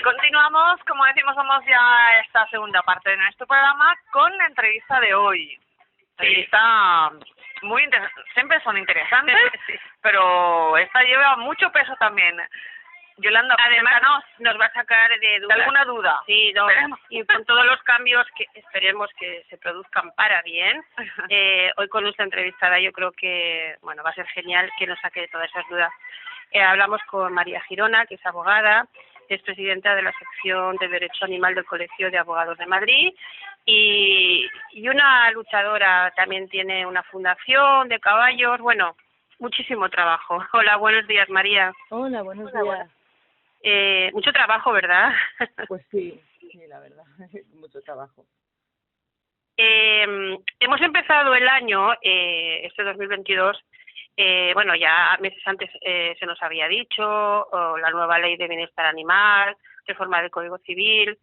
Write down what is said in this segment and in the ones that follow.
Continuamos, como decimos, somos ya esta segunda parte de nuestro programa con la entrevista de hoy. Entrevista muy interesante, siempre son interesantes, sí, pero esta lleva mucho peso también. Yolanda, además nos va a sacar de duda. ¿Alguna duda? Sí, no, y con todos los cambios que esperemos que se produzcan para bien. Hoy con nuestra entrevistada yo creo que va a ser genial que nos saque de todas esas dudas. Hablamos con María Girona, que es abogada, es presidenta de la sección de Derecho Animal del Colegio de Abogados de Madrid y una luchadora, también tiene una fundación de caballos, muchísimo trabajo. Hola, buenos días, María. Hola, buenos días. Mucho trabajo, ¿verdad? Pues sí, la verdad, mucho trabajo. Hemos empezado el año, este 2022, ya meses antes se nos había dicho, la nueva ley de bienestar animal, reforma del Código Civil.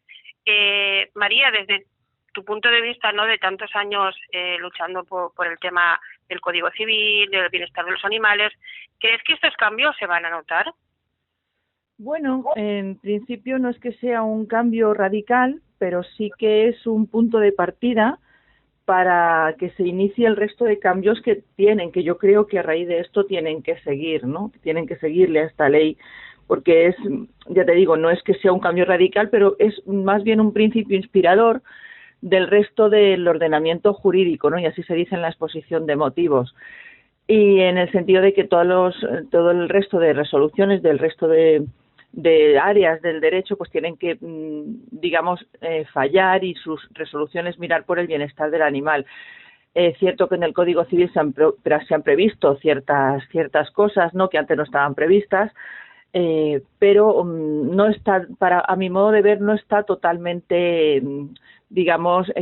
María, desde tu punto de vista, ¿no?, de tantos años luchando por el tema del Código Civil, del bienestar de los animales, ¿crees que estos cambios se van a notar? Bueno, en principio no es que sea un cambio radical, pero sí que es un punto de partida para que se inicie el resto de cambios que yo creo que a raíz de esto tienen que seguir, ¿no? Tienen que seguirle a esta ley, porque es, ya te digo, no es que sea un cambio radical, pero es más bien un principio inspirador del resto del ordenamiento jurídico, ¿no? Y así se dice en la exposición de motivos. Y en el sentido de que todo el resto de resoluciones del resto de áreas del derecho pues tienen que, fallar y sus resoluciones mirar por el bienestar del animal. Es cierto que en el Código Civil se han previsto ciertas cosas, ¿no?, que antes no estaban previstas, pero no está, a mi modo de ver, no está totalmente,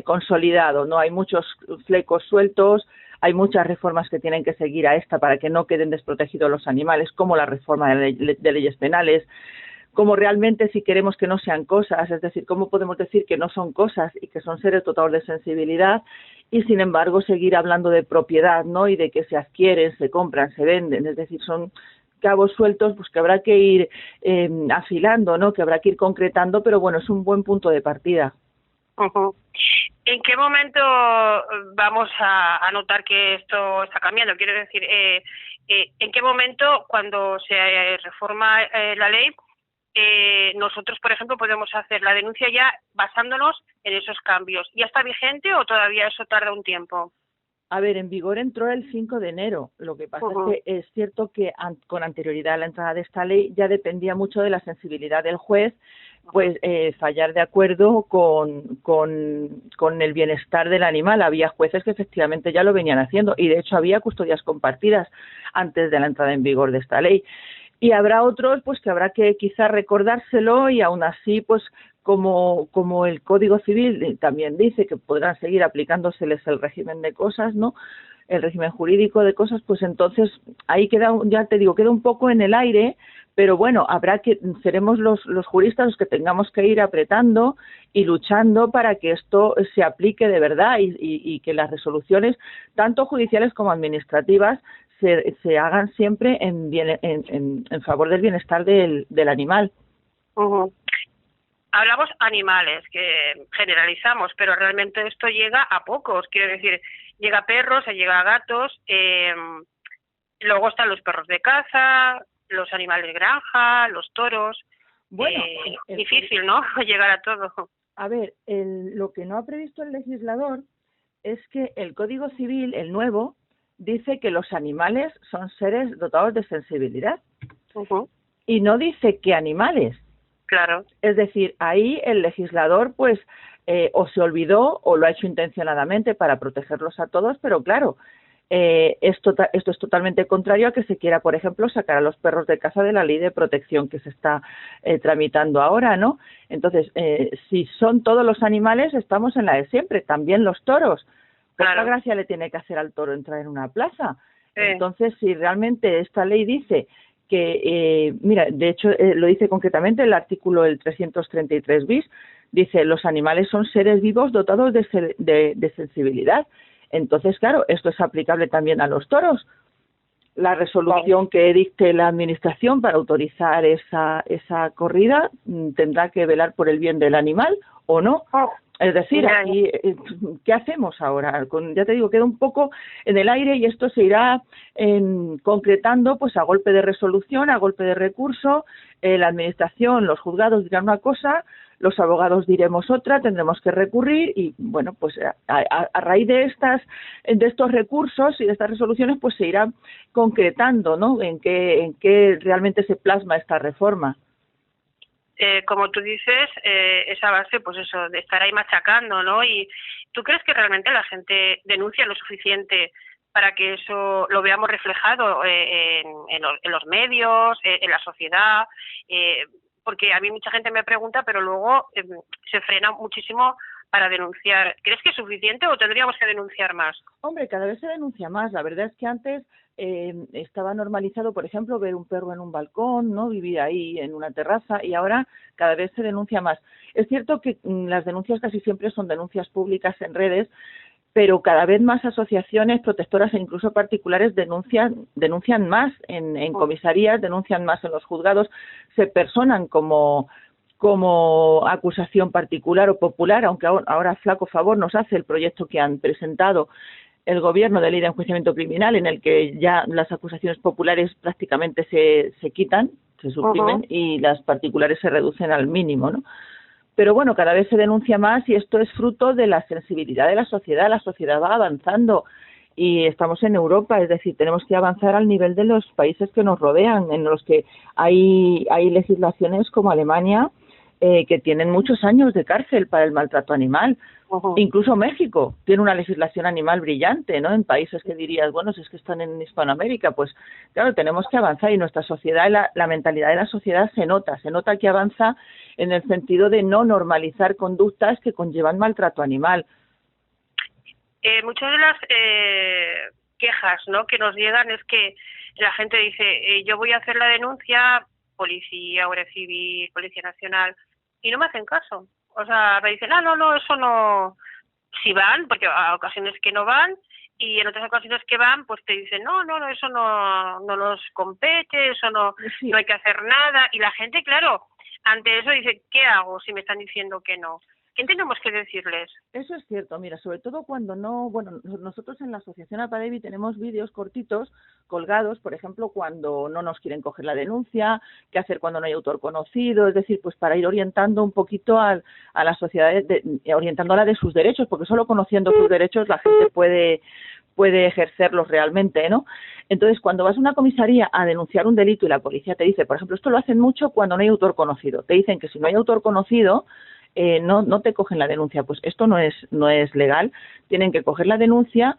consolidado, ¿no? Hay muchos flecos sueltos. Hay muchas reformas que tienen que seguir a esta para que no queden desprotegidos los animales, como la reforma de leyes penales, como realmente si queremos que no sean cosas, es decir, cómo podemos decir que no son cosas y que son seres dotados de sensibilidad y sin embargo seguir hablando de propiedad, ¿no?, y de que se adquieren, se compran, se venden, es decir, son cabos sueltos pues que habrá que ir afilando, ¿no?, que habrá que ir concretando, pero bueno, es un buen punto de partida. Uh-huh. ¿En qué momento vamos a notar que esto está cambiando? Quiero decir, ¿en qué momento, cuando se reforma la ley, nosotros, por ejemplo, podemos hacer la denuncia ya basándonos en esos cambios? ¿Ya está vigente o todavía eso tarda un tiempo? A ver, en vigor entró el 5 de enero. Lo que pasa es que es cierto que con anterioridad a la entrada de esta ley ya dependía mucho de la sensibilidad del juez, pues fallar de acuerdo con el bienestar del animal. Había jueces que efectivamente ya lo venían haciendo y de hecho había custodias compartidas antes de la entrada en vigor de esta ley. Y habrá otros pues que habrá que quizás recordárselo y aún así pues como el Código Civil también dice que podrán seguir aplicándoseles el régimen de cosas, ¿no?, el régimen jurídico de cosas, pues entonces ahí queda, ya te digo, queda un poco en el aire, pero bueno, seremos los juristas los que tengamos que ir apretando y luchando para que esto se aplique de verdad y que las resoluciones, tanto judiciales como administrativas, se hagan siempre en favor del bienestar del animal. Uh-huh. Hablamos animales, que generalizamos, pero realmente esto llega a pocos. Quiero decir, llega a perros, llega a gatos, luego están los perros de caza, los animales de granja, los toros. Bueno, difícil, ¿no?, llegar a todo. A ver, lo que no ha previsto el legislador es que el Código Civil, el nuevo, dice que los animales son seres dotados de sensibilidad. Uh-huh. Y no dice qué animales. Claro. Es decir, ahí el legislador pues o se olvidó o lo ha hecho intencionadamente para protegerlos a todos, pero claro, esto es totalmente contrario a que se quiera, por ejemplo, sacar a los perros de caza de la ley de protección que se está tramitando ahora, ¿no? Entonces, si son todos los animales, estamos en la de siempre, también los toros. Claro. ¿Qué gracia le tiene que hacer al toro entrar en una plaza? Entonces, si realmente esta ley dice que, de hecho, lo dice concretamente el artículo 333 bis, dice, los animales son seres vivos dotados de sensibilidad. Entonces, claro, esto es aplicable también a los toros. la resolución que dicte la Administración para autorizar esa corrida tendrá que velar por el bien del animal o no. Es decir, aquí, ¿qué hacemos ahora? Ya te digo, queda un poco en el aire y esto se irá concretando pues a golpe de resolución, a golpe de recurso. La Administración, los juzgados dirán una cosa, los abogados diremos otra, tendremos que recurrir y, bueno, pues a raíz de estos recursos y de estas resoluciones pues se irá concretando, ¿no?, en qué realmente se plasma esta reforma. Como tú dices, esa base, pues eso, de estar ahí machacando, ¿no? Y ¿tú crees que realmente la gente denuncia lo suficiente para que eso lo veamos reflejado en los medios, en la sociedad? Porque a mí mucha gente me pregunta, pero luego se frena muchísimo para denunciar. ¿Crees que es suficiente o tendríamos que denunciar más? Hombre, cada vez se denuncia más. La verdad es que antes estaba normalizado, por ejemplo, ver un perro en un balcón, ¿no?, vivir ahí en una terraza, y ahora cada vez se denuncia más. Es cierto que las denuncias casi siempre son denuncias públicas en redes, pero cada vez más asociaciones protectoras e incluso particulares denuncian más en comisarías, denuncian más en los juzgados, se personan como acusación particular o popular, aunque ahora flaco favor nos hace el proyecto que han presentado el Gobierno de Ley de Enjuiciamiento Criminal, en el que ya las acusaciones populares prácticamente se quitan, se suprimen, y las particulares se reducen al mínimo, ¿no? Pero bueno, cada vez se denuncia más y esto es fruto de la sensibilidad de la sociedad va avanzando y estamos en Europa, es decir, tenemos que avanzar al nivel de los países que nos rodean, en los que hay legislaciones como Alemania, que tienen muchos años de cárcel para el maltrato animal. Incluso México tiene una legislación animal brillante, ¿no? En países que dirías, bueno, si es que están en Hispanoamérica, pues claro, tenemos que avanzar y nuestra sociedad, la mentalidad de la sociedad se nota que avanza en el sentido de no normalizar conductas que conllevan maltrato animal. Muchas de las quejas, ¿no?, que nos llegan es que la gente dice, yo voy a hacer la denuncia, policía, Guardia Civil, Policía Nacional, y no me hacen caso. O sea, me dicen, no, eso no. Si van, porque a ocasiones que no van, y en otras ocasiones que van, pues te dicen, no, eso no nos compete, eso no hay que hacer nada. Y la gente, claro, ante eso dice, ¿qué hago si me están diciendo que no? ¿Qué tenemos que decirles? Eso es cierto, mira, sobre todo cuando no, bueno, nosotros en la Asociación Apadevi tenemos vídeos cortitos colgados, por ejemplo, cuando no nos quieren coger la denuncia, qué hacer cuando no hay autor conocido, es decir, pues para ir orientando un poquito a la sociedad, orientándola de sus derechos, porque solo conociendo sus derechos la gente puede ejercerlos realmente, ¿no? Entonces, cuando vas a una comisaría a denunciar un delito y la policía te dice, por ejemplo, esto lo hacen mucho cuando no hay autor conocido, te dicen que si no hay autor conocido, no te cogen la denuncia. Pues esto no es legal, tienen que coger la denuncia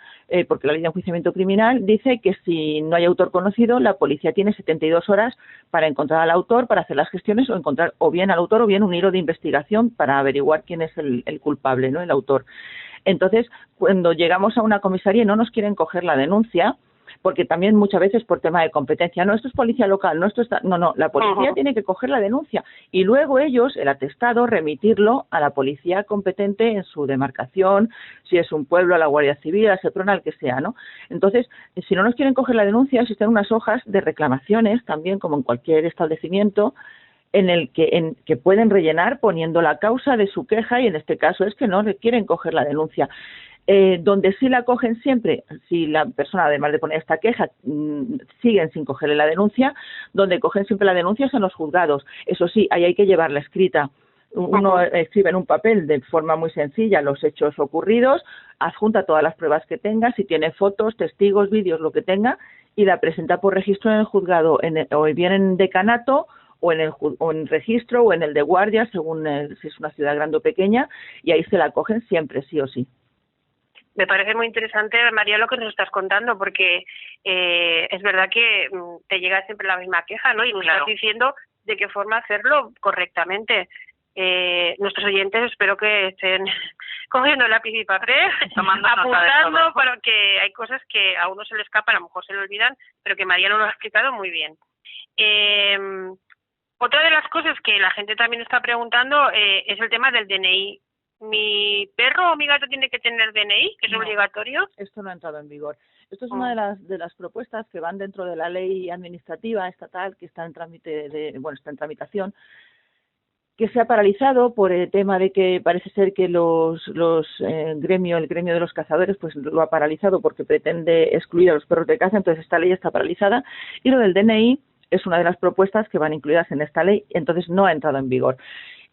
porque la Ley de Enjuiciamiento Criminal dice que si no hay autor conocido, la policía tiene 72 horas para encontrar al autor, para hacer las gestiones o encontrar o bien al autor o bien un hilo de investigación para averiguar quién es el culpable, ¿no?, el autor. Entonces, cuando llegamos a una comisaría y no nos quieren coger la denuncia, porque también muchas veces por tema de competencia, no, esto es policía local, no, la policía tiene que coger la denuncia y luego ellos, el atestado, remitirlo a la policía competente en su demarcación, si es un pueblo, a la Guardia Civil, a Seprona, al que sea, ¿no? Entonces, si no nos quieren coger la denuncia, existen unas hojas de reclamaciones, también como en cualquier establecimiento, en el que pueden rellenar poniendo la causa de su queja, y en este caso es que no le quieren coger la denuncia. Donde sí la cogen siempre, si la persona, además de poner esta queja, siguen sin cogerle la denuncia, donde cogen siempre la denuncia es en los juzgados. Eso sí, ahí hay que llevarla escrita. Uno escribe en un papel de forma muy sencilla los hechos ocurridos, adjunta todas las pruebas que tenga, si tiene fotos, testigos, vídeos, lo que tenga, y la presenta por registro en el juzgado, o bien en decanato, o en registro, o en el de guardia, según si es una ciudad grande o pequeña, y ahí se la cogen siempre, sí o sí. Me parece muy interesante, María, lo que nos estás contando, porque es verdad que te llega siempre la misma queja, ¿no? Y nos estás diciendo de qué forma hacerlo correctamente. Nuestros oyentes espero que estén cogiendo lápiz y papel, apuntando, porque hay cosas que a uno se le escapan, a lo mejor se le olvidan, pero que María nos lo ha explicado muy bien. Otra de las cosas que la gente también está preguntando es el tema del DNI. ¿Mi perro o mi gato tiene que tener DNI? ¿Es obligatorio? Esto no ha entrado en vigor. Esto es una de las propuestas que van dentro de la ley administrativa estatal que está en está en tramitación, que se ha paralizado por el tema de que parece ser que el gremio de los cazadores pues lo ha paralizado porque pretende excluir a los perros de caza, entonces esta ley está paralizada, y lo del DNI es una de las propuestas que van incluidas en esta ley, entonces no ha entrado en vigor.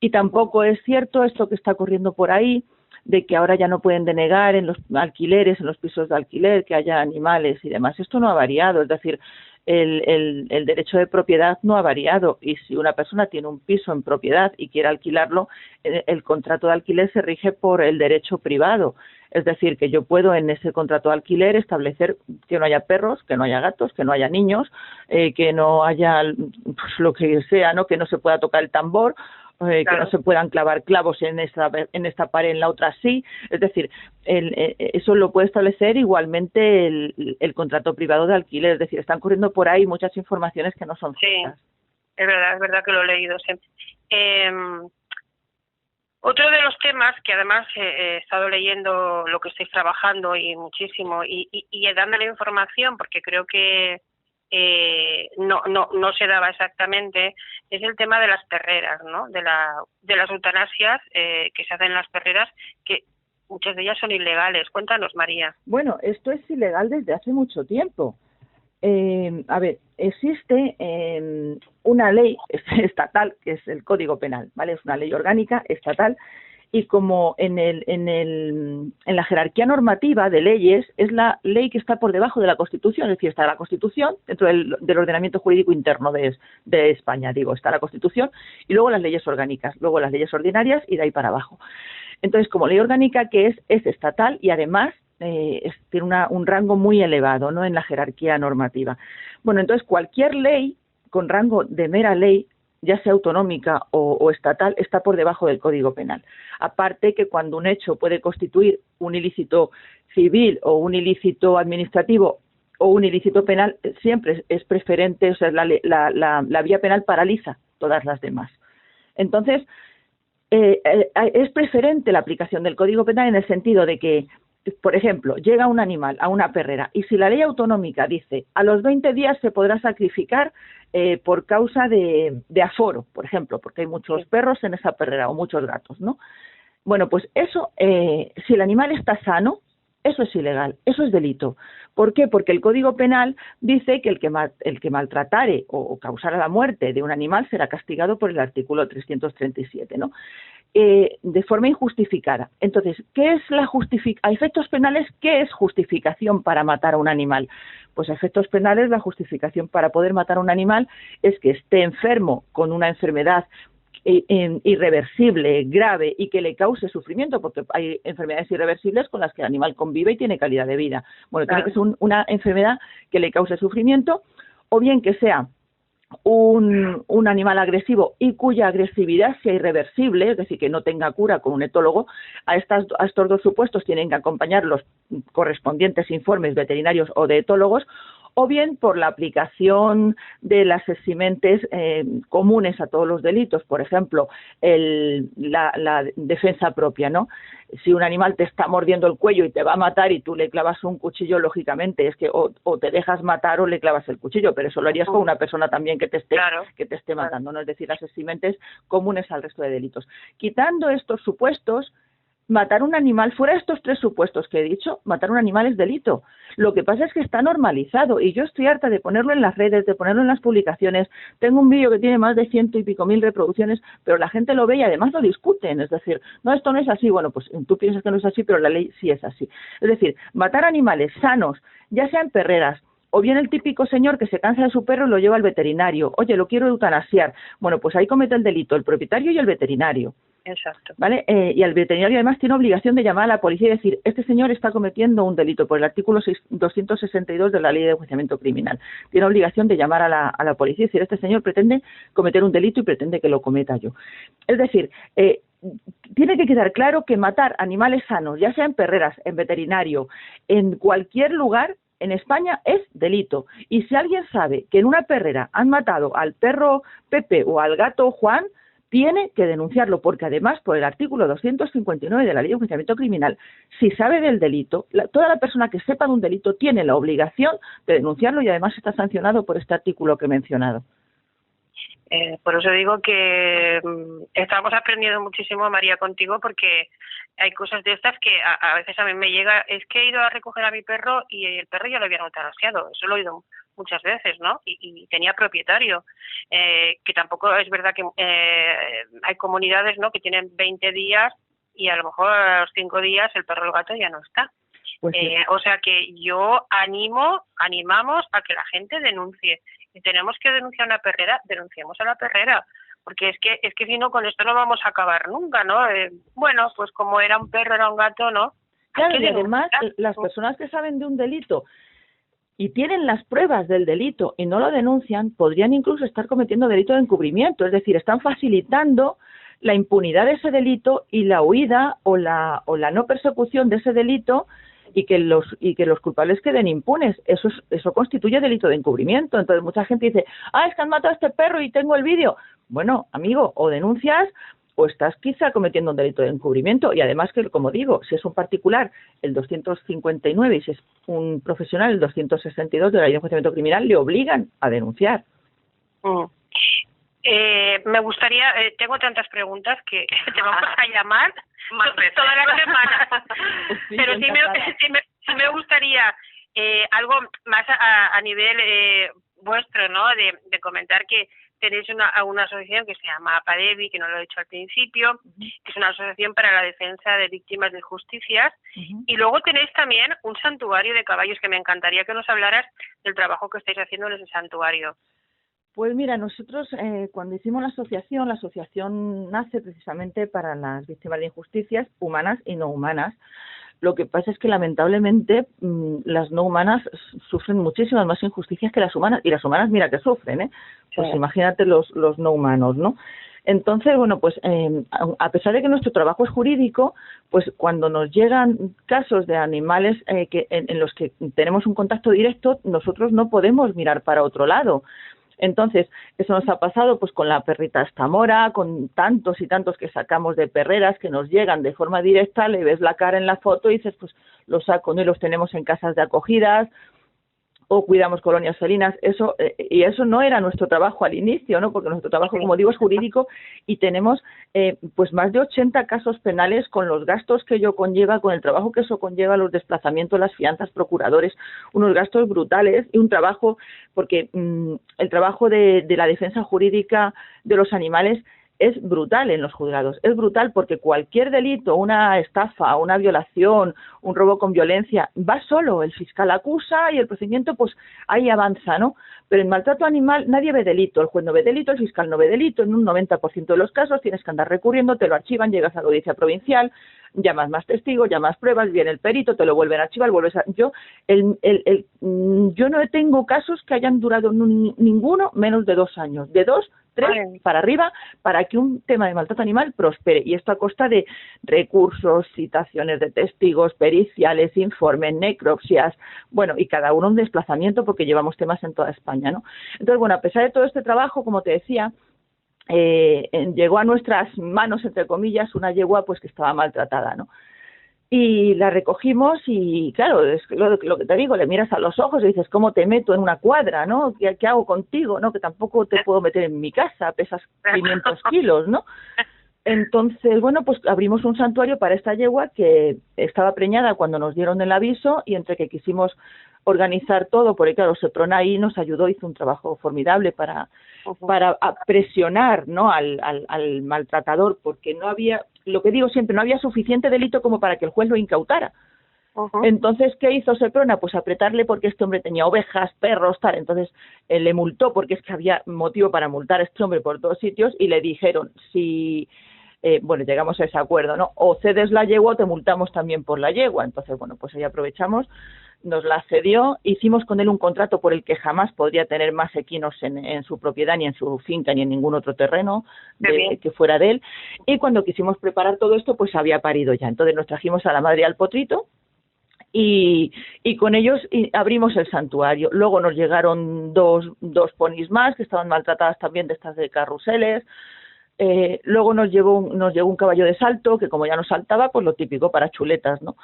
Y tampoco es cierto esto que está corriendo por ahí, de que ahora ya no pueden denegar en los alquileres, en los pisos de alquiler, que haya animales y demás. Esto no ha variado, es decir, el derecho de propiedad no ha variado, y si una persona tiene un piso en propiedad y quiere alquilarlo, el contrato de alquiler se rige por el derecho privado. Es decir, que yo puedo en ese contrato de alquiler establecer que no haya perros, que no haya gatos, que no haya niños, que no haya pues, lo que sea, ¿no? Que no se pueda tocar el tambor, claro, que no se puedan clavar clavos en esta pared, en la otra sí. Es decir, eso lo puede establecer igualmente el contrato privado de alquiler. Es decir, están corriendo por ahí muchas informaciones que no son ciertas. Sí, es verdad que lo he leído. Sí. Otro de los temas que además he estado leyendo lo que estáis trabajando y muchísimo y dándole información porque creo que no se daba exactamente, es el tema de las perreras, ¿no? De las eutanasias que se hacen en las perreras, que muchas de ellas son ilegales. Cuéntanos, María. Bueno, esto es ilegal desde hace mucho tiempo. A ver, existe una ley estatal que es el Código Penal, ¿vale? Es una ley orgánica estatal, y como en la jerarquía normativa de leyes es la ley que está por debajo de la Constitución, es decir, está la Constitución dentro del ordenamiento jurídico interno de España, está la Constitución y luego las leyes orgánicas, luego las leyes ordinarias y de ahí para abajo. Entonces, como ley orgánica que es estatal y además tiene un rango muy elevado, ¿no?, en la jerarquía normativa. Bueno, entonces cualquier ley con rango de mera ley, ya sea autonómica o estatal, está por debajo del Código Penal. Aparte que cuando un hecho puede constituir un ilícito civil o un ilícito administrativo o un ilícito penal, siempre es preferente, o sea, la vía penal paraliza todas las demás. Entonces, es preferente la aplicación del Código Penal en el sentido de que, por ejemplo, llega un animal a una perrera y si la ley autonómica dice a los 20 días se podrá sacrificar por causa de aforo, por ejemplo, porque hay muchos perros en esa perrera o muchos gatos, ¿no? Bueno, pues eso, si el animal está sano, eso es ilegal, eso es delito. ¿Por qué? Porque el Código Penal dice que el que maltratare o causara la muerte de un animal será castigado por el artículo 337, ¿no? De forma injustificada. Entonces, ¿qué es a efectos penales, qué es justificación para matar a un animal? Pues a efectos penales la justificación para poder matar a un animal es que esté enfermo con una enfermedad irreversible, grave y que le cause sufrimiento, porque hay enfermedades irreversibles con las que el animal convive y tiene calidad de vida. Bueno, claro, tiene que ser una enfermedad que le cause sufrimiento, o bien que sea un animal agresivo y cuya agresividad sea irreversible, es decir, que no tenga cura con un etólogo. A estos dos supuestos tienen que acompañar los correspondientes informes veterinarios o de etólogos, o bien por la aplicación de las eximentes comunes a todos los delitos, por ejemplo, la defensa propia, ¿no? Si un animal te está mordiendo el cuello y te va a matar y tú le clavas un cuchillo, lógicamente es que o te dejas matar o le clavas el cuchillo, pero eso lo harías con una persona también que te esté matando, ¿no? Es decir, las eximentes comunes al resto de delitos. Quitando estos supuestos, matar un animal, fuera de estos tres supuestos que he dicho, matar un animal es delito. Lo que pasa es que está normalizado y yo estoy harta de ponerlo en las redes, de ponerlo en las publicaciones. Tengo un vídeo que tiene más de 100 y pico mil reproducciones, pero la gente lo ve y además lo discuten. Es decir, no, esto no es así. Bueno, pues tú piensas que no es así, pero la ley sí es así. Es decir, matar animales sanos, ya sean perreras, o bien el típico señor que se cansa de su perro y lo lleva al veterinario. Oye, lo quiero eutanasiar. Bueno, pues ahí comete el delito el propietario y el veterinario. Exacto. ¿Vale? Y el veterinario además tiene obligación de llamar a la policía y decir, este señor está cometiendo un delito por el artículo 262 de la Ley de Enjuiciamiento Criminal. Tiene obligación de llamar a la policía y decir, este señor pretende cometer un delito y pretende que lo cometa yo. Es decir, tiene que quedar claro que matar animales sanos, ya sea en perreras, en veterinario, en cualquier lugar, en España es delito. Y si alguien sabe que en una perrera han matado al perro Pepe o al gato Juan, tiene que denunciarlo, porque además, por el artículo 259 de la Ley de Enjuiciamiento Criminal, si sabe del delito, toda la persona que sepa de un delito tiene la obligación de denunciarlo y además está sancionado por este artículo que he mencionado. Por eso digo que estamos aprendiendo muchísimo, María, contigo, porque hay cosas de estas que a veces a mí me llega, es que he ido a recoger a mi perro y el perro ya lo habían eutanasiado, eso lo he oído muchas veces, ¿no? Y tenía propietario, que tampoco es verdad que hay comunidades, ¿no?, que tienen 20 días y a lo mejor a los 5 días el perro o el gato ya no está. Pues sí. O sea que yo animamos a que la gente denuncie. Si tenemos que denunciar una perrera, denunciemos a la perrera, porque es que si no, con esto no vamos a acabar nunca, ¿no? Bueno, pues como era un perro, era un gato, ¿no? Claro, y además las personas que saben de un delito y tienen las pruebas del delito y no lo denuncian, podrían incluso estar cometiendo delito de encubrimiento, es decir, están facilitando la impunidad de ese delito y la huida o la no persecución de ese delito, y que los culpables queden impunes. Eso constituye delito de encubrimiento. Entonces mucha gente dice, es que han matado a este perro y tengo el vídeo. Bueno, amigo, o denuncias o estás quizá cometiendo un delito de encubrimiento. Y además que, como digo, si es un particular, el 259, y si es un profesional, el 262 de la Ley de Enjuiciamiento Criminal, le obligan a denunciar. Me gustaría, tengo tantas preguntas que te vamos a llamar todas las semanas, sí, pero sí me gustaría algo más a nivel vuestro, ¿no? De comentar que tenéis una asociación que se llama APADEVI, que no lo he dicho al principio, que es una asociación para la defensa de víctimas de injusticias, y luego tenéis también un santuario de caballos, que me encantaría que nos hablaras del trabajo que estáis haciendo en ese santuario. Pues mira, nosotros cuando hicimos la asociación nace precisamente para las víctimas de injusticias humanas y no humanas. Lo que pasa es que lamentablemente las no humanas sufren muchísimas más injusticias que las humanas, y las humanas mira que sufren, pues imagínate los no humanos, ¿no? Entonces, bueno, pues a pesar de que nuestro trabajo es jurídico, pues cuando nos llegan casos de animales en los que tenemos un contacto directo, nosotros no podemos mirar para otro lado. Entonces, eso nos ha pasado pues con la perrita Estamora, con tantos y tantos que sacamos de perreras que nos llegan de forma directa, le ves la cara en la foto y dices, pues los saco, ¿no? Y los tenemos en casas de acogidas o cuidamos colonias felinas, y eso no era nuestro trabajo al inicio, ¿no? Porque nuestro trabajo, como digo, es jurídico y tenemos pues más de 80 casos penales con los gastos que ello conlleva, con el trabajo que eso conlleva, los desplazamientos, las fianzas, procuradores, unos gastos brutales y un trabajo, porque el trabajo de la defensa jurídica de los animales es brutal en los juzgados, es brutal porque cualquier delito, una estafa, una violación, un robo con violencia, va solo, el fiscal acusa y el procedimiento pues ahí avanza, ¿no? Pero en maltrato animal nadie ve delito, el juez no ve delito, el fiscal no ve delito, en un 90% de los casos tienes que andar recurriendo, te lo archivan, llegas a la audiencia provincial, llamas más testigos, llamas pruebas, viene el perito, te lo vuelven a archivar, vuelves a... Yo no tengo casos que hayan durado ninguno menos de 2 años, de 2, 3 para arriba, para que un tema de maltrato animal prospere, y esto a costa de recursos, citaciones de testigos, periciales, informes, necropsias, bueno, y cada uno un desplazamiento porque llevamos temas en toda España, ¿no? Entonces, bueno, a pesar de todo este trabajo, como te decía, llegó a nuestras manos, entre comillas, una yegua pues que estaba maltratada, ¿no? Y la recogimos y, claro, es lo que te digo, le miras a los ojos y dices, ¿cómo te meto en una cuadra, no? ¿Qué hago contigo, no? Que tampoco te puedo meter en mi casa, pesas 500 kilos, ¿no? Entonces, bueno, pues abrimos un santuario para esta yegua que estaba preñada cuando nos dieron el aviso, y entre que quisimos organizar todo, porque claro, Seprona ahí nos ayudó, hizo un trabajo formidable para presionar, ¿no?, al maltratador, porque no había, lo que digo siempre, no había suficiente delito como para que el juez lo incautara. Entonces, ¿qué hizo Seprona? Pues apretarle, porque este hombre tenía ovejas, perros, tal. Entonces, le multó, porque es que había motivo para multar a este hombre por todos sitios, y le dijeron, si... bueno, llegamos a ese acuerdo, ¿no? O cedes la yegua o te multamos también por la yegua. Entonces, bueno, pues ahí aprovechamos, nos la cedió, hicimos con él un contrato por el que jamás podría tener más equinos en su propiedad, ni en su finca, ni en ningún otro terreno que fuera de él. Y cuando quisimos preparar todo esto, pues había parido ya. Entonces nos trajimos a la madre y al potrito, y con ellos abrimos el santuario. Luego nos llegaron dos ponis más que estaban maltratadas también, de estas de carruseles. Luego nos llegó un caballo de salto, que como ya no saltaba, pues lo típico para chuletas, ¿no?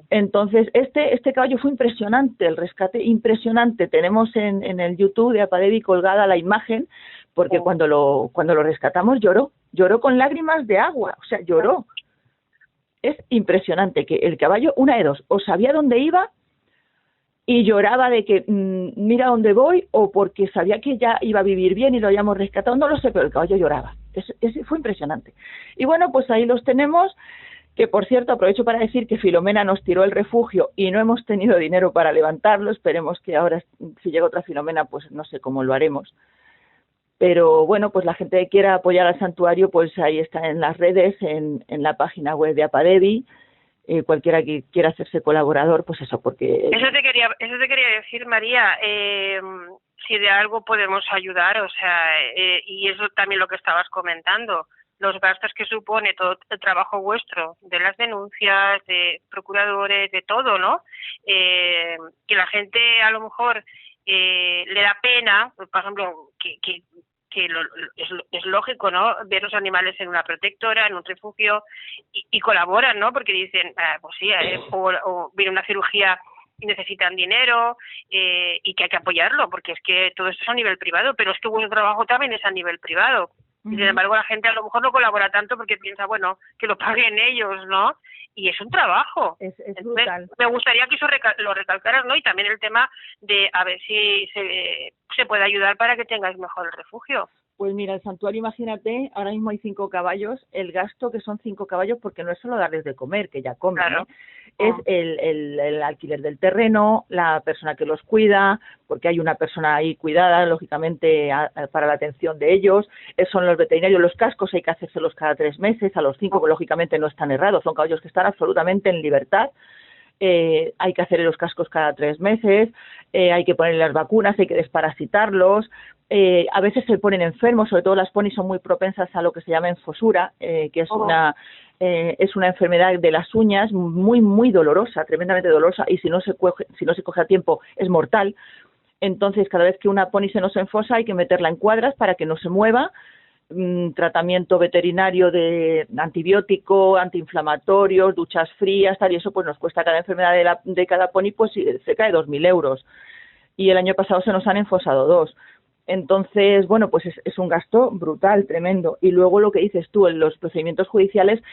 Entonces, este caballo fue impresionante, el rescate impresionante. Tenemos en el YouTube de Apadevi colgada la imagen, porque cuando lo rescatamos lloró con lágrimas de agua, o sea, lloró. Es impresionante que el caballo, una de dos, o sabía dónde iba y lloraba de que mira dónde voy, o porque sabía que ya iba a vivir bien y lo habíamos rescatado, no lo sé, pero el caballo lloraba. Fue impresionante. Y bueno, pues ahí los tenemos, que por cierto aprovecho para decir que Filomena nos tiró el refugio y no hemos tenido dinero para levantarlo. Esperemos que ahora, si llega otra Filomena, pues no sé cómo lo haremos. Pero bueno, pues la gente que quiera apoyar al santuario, pues ahí está en las redes, en la página web de Apadevi. Cualquiera que quiera hacerse colaborador, pues eso, porque... Eso te quería decir, María, si de algo podemos ayudar, o sea, y eso también lo que estabas comentando, los gastos que supone todo el trabajo vuestro, de las denuncias, de procuradores, de todo, ¿no? Que la gente a lo mejor le da pena, por ejemplo, es lógico, ¿no? Ver los animales en una protectora, en un refugio y colaboran, ¿no? Porque dicen, pues sí, o viene una cirugía y necesitan dinero y que hay que apoyarlo, porque es que todo esto es a nivel privado, pero es que vuestro trabajo también es a nivel privado. Y sin embargo la gente a lo mejor no colabora tanto porque piensa, bueno, que lo paguen ellos, ¿no? Y es un trabajo. Es brutal. Me gustaría que eso lo recalcaras, ¿no? Y también el tema de a ver si se puede ayudar para que tengáis mejor el refugio. Pues mira, el santuario, imagínate, ahora mismo hay 5 caballos, el gasto que son 5 caballos, porque no es solo darles de comer, que ya comen, claro. Es el alquiler del terreno, la persona que los cuida, porque hay una persona ahí cuidada, lógicamente, para la atención de ellos, son los veterinarios, los cascos hay que hacérselos cada 3 meses, a los 5, que lógicamente no están errados, son caballos que están absolutamente en libertad. Hay que hacer los cascos cada 3 meses, hay que ponerle las vacunas, hay que desparasitarlos, a veces se ponen enfermos, sobre todo las ponis son muy propensas a lo que se llama enfosura, que es una enfermedad de las uñas muy, muy dolorosa, tremendamente dolorosa, y si no se coge a tiempo es mortal. Entonces, cada vez que una poni se nos enfosa hay que meterla en cuadras para que no se mueva, tratamiento veterinario de antibiótico, antiinflamatorios, duchas frías, tal, y eso pues nos cuesta cada enfermedad de cada poni pues cerca de 2.000 euros. Y el año pasado se nos han enfosado 2. Entonces, bueno, pues es un gasto brutal, tremendo. Y luego lo que dices tú, en los procedimientos judiciales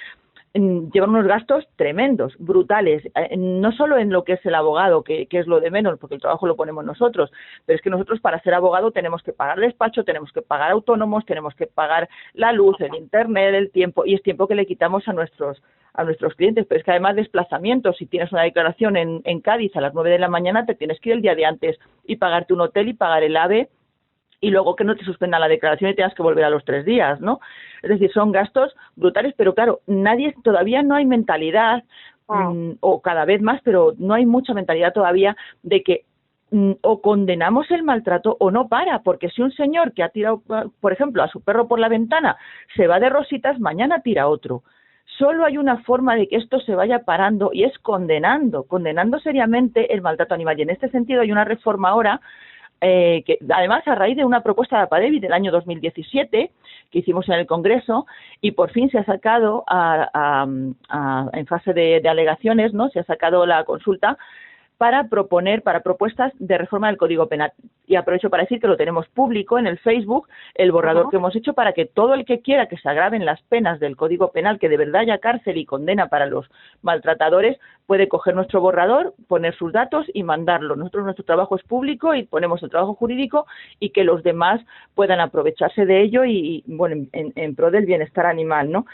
llevan unos gastos tremendos, brutales, no solo en lo que es el abogado, que es lo de menos, porque el trabajo lo ponemos nosotros, pero es que nosotros para ser abogado tenemos que pagar despacho, tenemos que pagar autónomos, tenemos que pagar la luz, el internet, el tiempo, y es tiempo que le quitamos a nuestros clientes, pero es que además desplazamientos, si tienes una declaración en Cádiz a las 9 de la mañana, te tienes que ir el día de antes y pagarte un hotel y pagar el AVE, y luego que no te suspendan la declaración y tengas que volver a los 3 días, ¿no? Es decir, son gastos brutales, pero claro, todavía no hay mentalidad, o cada vez más, pero no hay mucha mentalidad todavía de que o condenamos el maltrato o no para, porque si un señor que ha tirado, por ejemplo, a su perro por la ventana se va de rositas, mañana tira otro. Solo hay una forma de que esto se vaya parando y es condenando seriamente el maltrato animal. Y en este sentido hay una reforma ahora, que además a raíz de una propuesta de Apadevi del año 2017 que hicimos en el Congreso, y por fin se ha sacado en fase de alegaciones, ¿no? Se ha sacado la consulta para propuestas de reforma del Código Penal. Y aprovecho para decir que lo tenemos público en el Facebook, el borrador que hemos hecho, para que todo el que quiera que se agraven las penas del Código Penal, que de verdad haya cárcel y condena para los maltratadores, puede coger nuestro borrador, poner sus datos y mandarlo. Nuestro trabajo es público y ponemos el trabajo jurídico, y que los demás puedan aprovecharse de ello y bueno, en pro del bienestar animal, ¿no?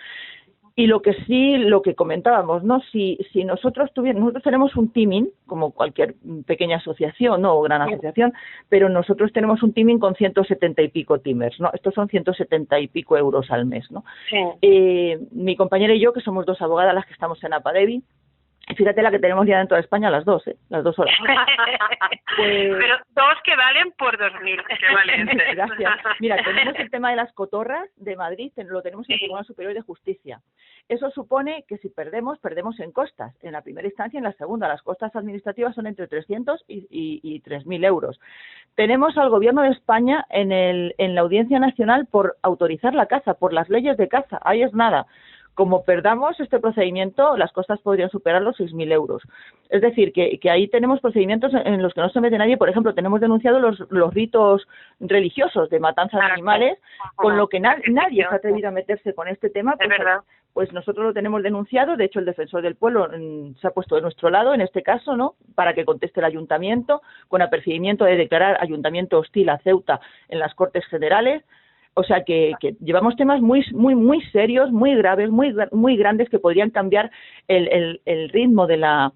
Y lo que comentábamos, ¿no? Si nosotros tenemos un teaming, como cualquier pequeña asociación, ¿no? O gran asociación, pero nosotros tenemos un teaming con 170 y pico teamers, ¿no? Estos son 170 y pico euros al mes, ¿no? Sí. Mi compañera y yo, que somos 2 abogadas las que estamos en Apadevi, fíjate la que tenemos ya dentro de España, las 2, las 2 horas. Pero 2 que valen por 2.000. Que valen. Gracias. Mira, tenemos el tema de las cotorras de Madrid, lo tenemos en el Tribunal Superior de Justicia. Eso supone que si perdemos, perdemos en costas, en la primera instancia y en la segunda. Las costas administrativas son entre 300 y 3.000 euros. Tenemos al Gobierno de España en la Audiencia Nacional por autorizar la caza, por las leyes de caza. Ahí es nada. Como perdamos este procedimiento, las costas podrían superar los 6.000 euros. Es decir, que ahí tenemos procedimientos en los que no se mete nadie. Por ejemplo, tenemos denunciado los ritos religiosos de matanza de animales, con lo que nadie se ha atrevido a meterse con este tema. Es verdad. Pues nosotros lo tenemos denunciado. De hecho, el defensor del pueblo se ha puesto de nuestro lado en este caso, ¿no?, para que conteste el ayuntamiento, con apercibimiento de declarar ayuntamiento hostil a Ceuta en las Cortes Generales. O sea que llevamos temas muy serios, muy graves, muy grandes, que podrían cambiar el ritmo del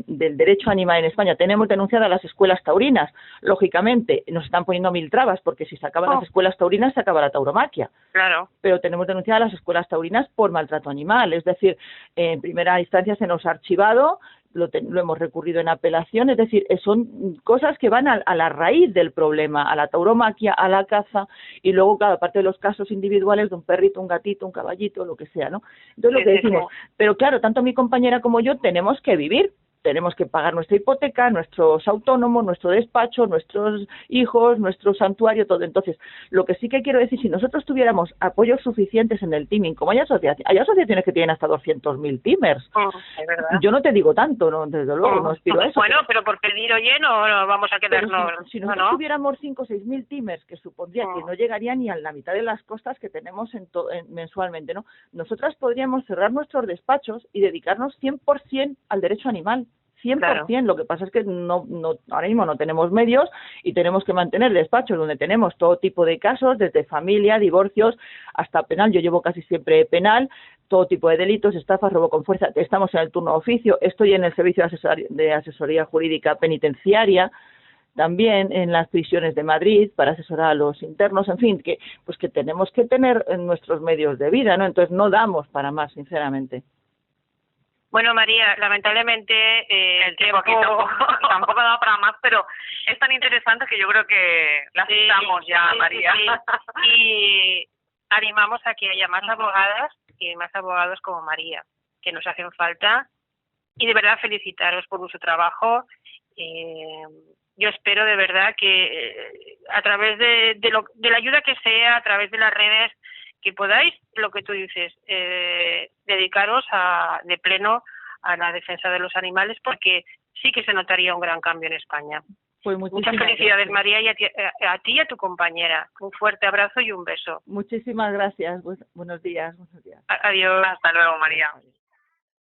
derecho animal en España. Tenemos denunciadas las escuelas taurinas. Lógicamente, nos están poniendo 1000 trabas, porque si se acaban las escuelas taurinas, se acaba la tauromaquia. Claro. Pero tenemos denunciadas las escuelas taurinas por maltrato animal. Es decir, en primera instancia se nos ha archivado, lo hemos recurrido en apelación, es decir, son cosas que van a la raíz del problema, a la tauromaquia, a la caza, y luego, claro, aparte de los casos individuales de un perrito, un gatito, un caballito, lo que sea, ¿no? Entonces, lo que decimos, pero claro, tanto mi compañera como yo tenemos que vivir, tenemos que pagar nuestra hipoteca, nuestros autónomos, nuestro despacho, nuestros hijos, nuestro santuario, todo. Entonces, lo que sí que quiero decir, si nosotros tuviéramos apoyos suficientes en el teaming, como hay asociaciones que tienen hasta 200.000 teamers. Es verdad. Yo no te digo tanto, no, desde luego, no aspiro a eso. Bueno, pero por pedir, oye, no vamos a quedarnos... Si nosotros tuviéramos 5 o 6.000 teamers, que supondría que no llegaría ni a la mitad de las costas que tenemos mensualmente, ¿no? Nosotras podríamos cerrar nuestros despachos y dedicarnos 100% al derecho animal. 100%, claro. Lo que pasa es que ahora mismo no tenemos medios y tenemos que mantener despachos donde tenemos todo tipo de casos, desde familia, divorcios, hasta penal. Yo llevo casi siempre penal, todo tipo de delitos, estafas, robo con fuerza. Estamos en el turno de oficio, estoy en el servicio de asesoría jurídica penitenciaria, también en las prisiones de Madrid para asesorar a los internos, en fin, que tenemos que tener nuestros medios de vida, ¿no? Entonces no damos para más, sinceramente. Bueno, María, lamentablemente el tiempo tampoco da para más, pero es tan interesante que yo creo que la citamos ya, María. Sí. Y animamos a que haya más abogadas y más abogados como María, que nos hacen falta. Y de verdad felicitaros por su trabajo. Yo espero de verdad que a través de la ayuda que sea, a través de las redes, que podáis, lo que tú dices, dedicaros de pleno a la defensa de los animales, porque sí que se notaría un gran cambio en España. Pues muchas felicidades, gracias, María, y a ti y a tu compañera. Un fuerte abrazo y un beso. Muchísimas gracias. Buenos días. Adiós. Hasta luego, María.